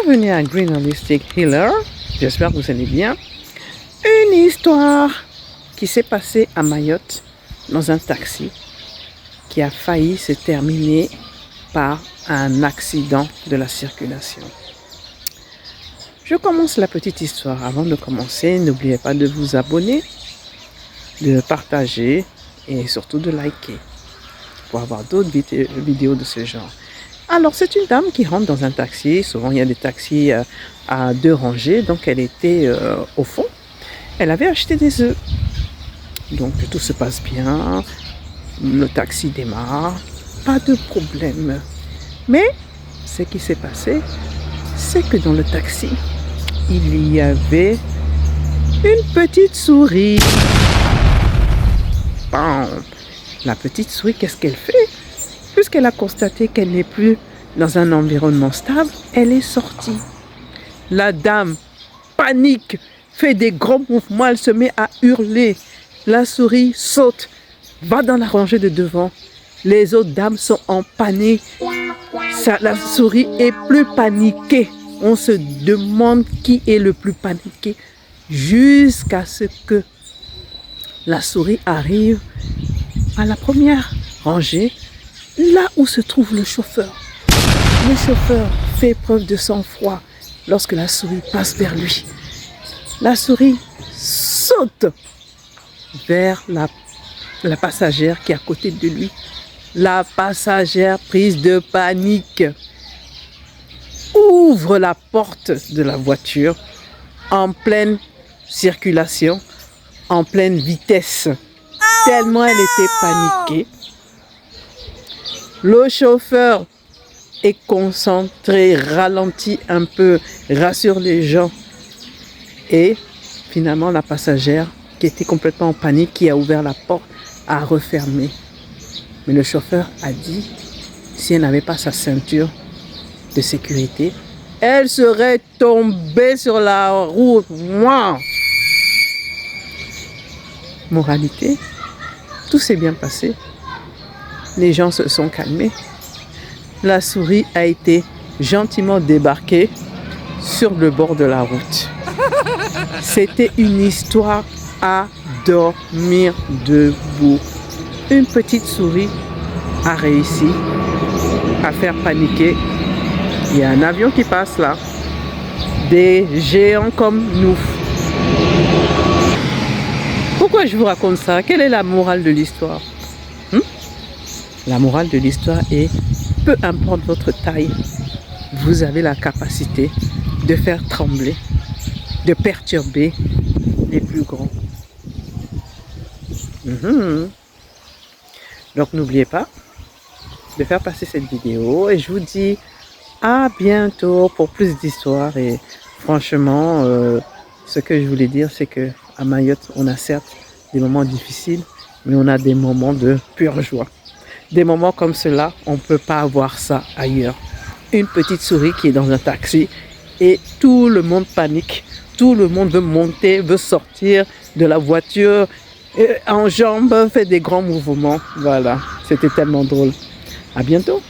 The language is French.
Bienvenue à Green Holistic Healer, j'espère que vous allez bien. Une histoire qui s'est passée à Mayotte dans un taxi qui a failli se terminer par un accident de la circulation. Je commence la petite histoire. Avant de commencer, n'oubliez pas de vous abonner, de partager et surtout de liker pour avoir d'autres vidéos de ce genre. Alors, c'est une dame qui rentre dans un taxi. Souvent, il y a des taxis à 2 rangées. Donc, elle était au fond. Elle avait acheté des œufs. Donc, tout se passe bien. Le taxi démarre. Pas de problème. Mais, ce qui s'est passé, c'est que dans le taxi, il y avait une petite souris. Bam! La petite souris, qu'est-ce qu'elle fait? Puisqu'elle a constaté qu'elle n'est plus dans un environnement stable, elle est sortie. La dame panique, fait des grands mouvements, elle se met à hurler. La souris saute, va dans la rangée de devant. Les autres dames sont en panique. La souris est plus paniquée. On se demande qui est le plus paniqué jusqu'à ce que la souris arrive à la première rangée, là où se trouve le chauffeur. Le chauffeur fait preuve de sang-froid lorsque la souris passe vers lui. La souris saute vers la passagère qui est à côté de lui. La passagère, prise de panique, ouvre la porte de la voiture en pleine circulation, en pleine vitesse, tellement elle était paniquée. Le chauffeur est concentré, ralentit un peu, rassure les gens. Et finalement, la passagère, qui était complètement en panique, qui a ouvert la porte, a refermé. Mais le chauffeur a dit, si elle n'avait pas sa ceinture de sécurité, elle serait tombée sur la route. Wow. Moralité, tout s'est bien passé. Les gens se sont calmés. La souris a été gentiment débarquée sur le bord de la route. C'était une histoire à dormir debout. Une petite souris a réussi à faire paniquer. Il y a un avion qui passe là. Des géants comme nous. Pourquoi je vous raconte ça? Quelle est la morale de l'histoire? La morale de l'histoire est, peu importe votre taille, vous avez la capacité de faire trembler, de perturber les plus grands. Donc n'oubliez pas de faire passer cette vidéo et je vous dis à bientôt pour plus d'histoires. Et franchement, ce que je voulais dire, c'est que à Mayotte, on a certes des moments difficiles, mais on a des moments de pure joie. Des moments comme cela, on ne peut pas avoir ça ailleurs. Une petite souris qui est dans un taxi et tout le monde panique. Tout le monde veut monter, veut sortir de la voiture, en jambes, fait des grands mouvements. Voilà, c'était tellement drôle. À bientôt.